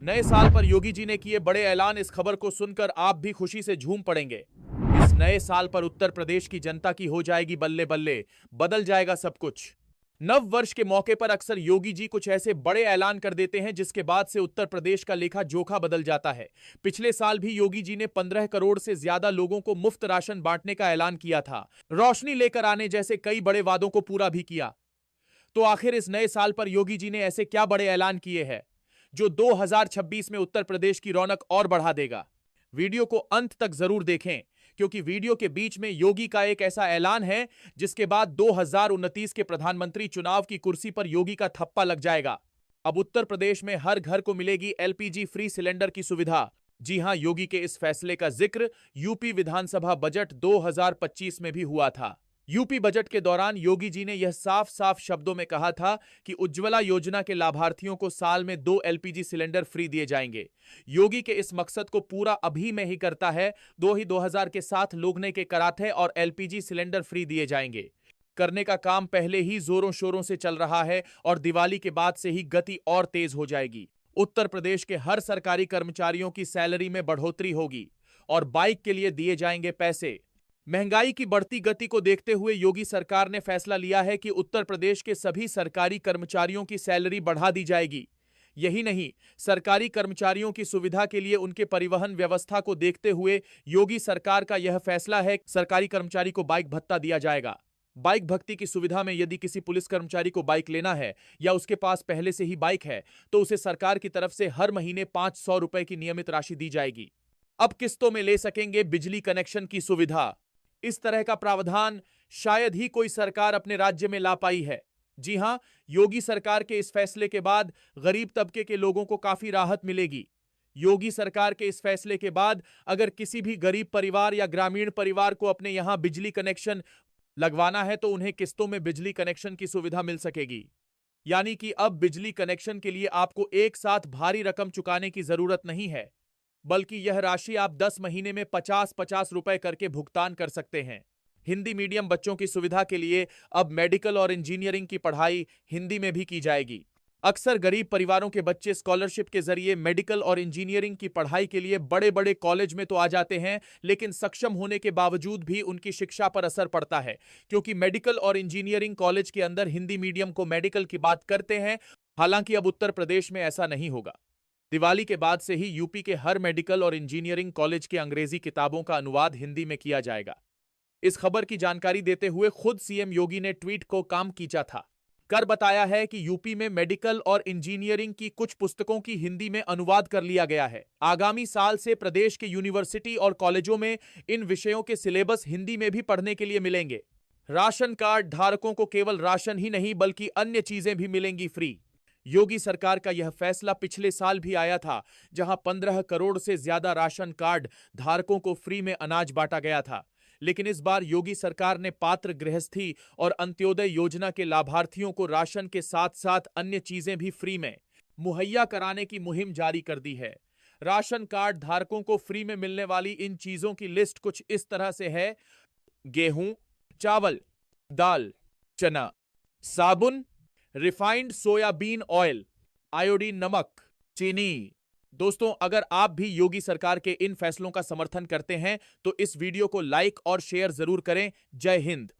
नए साल पर योगी जी ने किए बड़े ऐलान। इस खबर को सुनकर आप भी खुशी से झूम पड़ेंगे। इस नए साल पर उत्तर प्रदेश की जनता की हो जाएगी बल्ले बल्ले, बदल जाएगा सब कुछ। नव वर्ष के मौके पर अक्सर योगी जी कुछ ऐसे बड़े ऐलान कर देते हैं जिसके बाद से उत्तर प्रदेश का लेखा जोखा बदल जाता है। पिछले साल भी योगी जी ने 15 करोड़ से ज्यादा लोगों को मुफ्त राशन बांटने का ऐलान किया था, रोशनी लेकर आने जैसे कई बड़े वादों को पूरा भी किया। तो आखिर इस नए साल पर योगी जी ने ऐसे क्या बड़े ऐलान किए हैं जो 2026 में उत्तर प्रदेश की रौनक और बढ़ा देगा? वीडियो को अंत तक जरूर देखें, क्योंकि वीडियो के बीच में योगी का एक ऐसा ऐलान है जिसके बाद 2029 के प्रधानमंत्री चुनाव की कुर्सी पर योगी का थप्पा लग जाएगा। अब उत्तर प्रदेश में हर घर को मिलेगी एलपीजी फ्री सिलेंडर की सुविधा। जी हां, योगी के इस फैसले का जिक्र यूपी विधानसभा बजट 2025 में भी हुआ था। यूपी बजट के दौरान योगी जी ने यह साफ साफ शब्दों में कहा था कि उज्ज्वला योजना के लाभार्थियों को साल में 2 एलपीजी सिलेंडर फ्री दिए जाएंगे। योगी के इस मकसद को पूरा अभी में ही करता है। 2000 के साथ लोगने के कराथे और एलपीजी सिलेंडर फ्री दिए जाएंगे। करने का काम पहले ही जोरों शोरों से चल रहा है और दिवाली के बाद से ही गति और तेज हो जाएगी। उत्तर प्रदेश के हर सरकारी कर्मचारियों की सैलरी में बढ़ोतरी होगी और बाइक के लिए दिए जाएंगे पैसे। महंगाई की बढ़ती गति को देखते हुए योगी सरकार ने फैसला लिया है कि उत्तर प्रदेश के सभी सरकारी कर्मचारियों की सैलरी बढ़ा दी जाएगी। यही नहीं, सरकारी कर्मचारियों की सुविधा के लिए उनके परिवहन व्यवस्था को देखते हुए योगी सरकार का यह फैसला है, सरकारी कर्मचारी को बाइक भत्ता दिया जाएगा। बाइक भत्ते की सुविधा में यदि किसी पुलिस कर्मचारी को बाइक लेना है या उसके पास पहले से ही बाइक है तो उसे सरकार की तरफ से हर महीने 500 रुपए की नियमित राशि दी जाएगी। अब किस्तों में ले सकेंगे बिजली कनेक्शन की सुविधा। इस तरह का प्रावधान शायद ही कोई सरकार अपने राज्य में ला पाई है। जी हां, योगी सरकार के इस फैसले के बाद गरीब तबके के लोगों को काफी राहत मिलेगी। योगी सरकार के इस फैसले के बाद अगर किसी भी गरीब परिवार या ग्रामीण परिवार को अपने यहां बिजली कनेक्शन लगवाना है तो उन्हें किस्तों में बिजली कनेक्शन की सुविधा मिल सकेगी। यानी कि अब बिजली कनेक्शन के लिए आपको एक साथ भारी रकम चुकाने की जरूरत नहीं है, बल्कि यह राशि आप 10 महीने में 50-50 रुपए करके भुगतान कर सकते हैं। हिंदी मीडियम बच्चों की सुविधा के लिए अब मेडिकल और इंजीनियरिंग की पढ़ाई हिंदी में भी की जाएगी। अक्सर गरीब परिवारों के बच्चे स्कॉलरशिप के जरिए मेडिकल और इंजीनियरिंग की पढ़ाई के लिए बड़े बड़े कॉलेज में तो आ जाते हैं, लेकिन सक्षम होने के बावजूद भी उनकी शिक्षा पर असर पड़ता है, क्योंकि मेडिकल और इंजीनियरिंग कॉलेज के अंदर हिंदी मीडियम को मेडिकल की बात करते हैं। हालांकि अब उत्तर प्रदेश में ऐसा नहीं होगा। दिवाली के बाद से ही यूपी के हर मेडिकल और इंजीनियरिंग कॉलेज के अंग्रेजी किताबों का अनुवाद हिंदी में किया जाएगा। इस खबर की जानकारी देते हुए खुद सीएम योगी ने ट्वीट को काम खींचा था, कर बताया है कि यूपी में मेडिकल और इंजीनियरिंग की कुछ पुस्तकों की हिंदी में अनुवाद कर लिया गया है। आगामी साल से प्रदेश के यूनिवर्सिटी और कॉलेजों में इन विषयों के सिलेबस हिंदी में भी पढ़ने के लिए मिलेंगे। राशन कार्ड धारकों को केवल राशन ही नहीं बल्कि अन्य चीजें भी मिलेंगी फ्री। योगी सरकार का यह फैसला पिछले साल भी आया था, जहां 15 करोड़ से ज्यादा राशन कार्ड धारकों को फ्री में अनाज बांटा गया था। लेकिन इस बार योगी सरकार ने पात्र गृहस्थी और अंत्योदय योजना के लाभार्थियों को राशन के साथ साथ अन्य चीजें भी फ्री में मुहैया कराने की मुहिम जारी कर दी है। राशन कार्ड धारकों को फ्री में मिलने वाली इन चीजों की लिस्ट कुछ इस तरह से है: गेहूं, चावल, दाल, चना, साबुन, रिफाइंड सोयाबीन ऑयल, आयोडीन नमक, चीनी। दोस्तों, अगर आप भी योगी सरकार के इन फैसलों का समर्थन करते हैं तो इस वीडियो को लाइक और शेयर जरूर करें। जय हिंद।